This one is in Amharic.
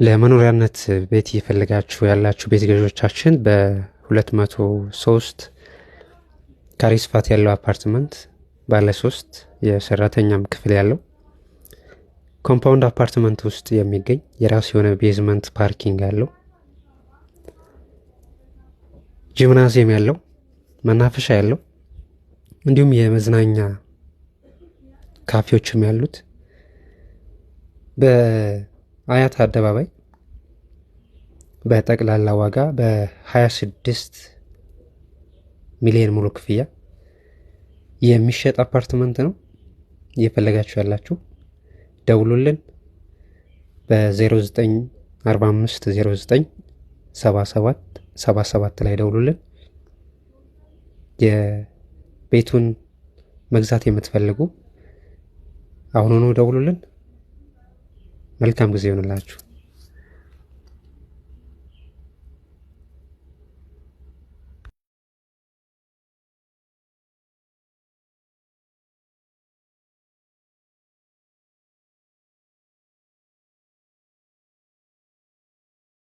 ለመኖሪያነት ቤት እየፈለጋችሁ ያላችሁ ቤት ገዢዎቻችን በ203 ካሬ ስፋት ያለው አፓርትመንት ባለ 3 የሰራተኛም ክፍል ያለው ኮምፓውንድ አፓርትመንት ውስጥ የሚገኝ የራሱ የሆነ ቤዝመንት ፓርኪንግ ያለው ጂምናዚየም ያለው መናፈሻ ያለው እንዲሁም የመዝናኛ ካፌዎችም ያሉት በአያት አደባባይ በጠቅላላ ዋጋ በ26 ሚሊዮን ሙሉ ክፍያ የሚሸጥ አፓርትመንት ነው። እየፈለጋችሁ ያላችሁ ደውሉልን። በ0945 09 77 77 ላይ ደውሉልን። የቤቱን መግዛት የምትፈልጉ አሁኑኑ ደውሉልን። መልካም ጊዜ ይሆንላችሁ።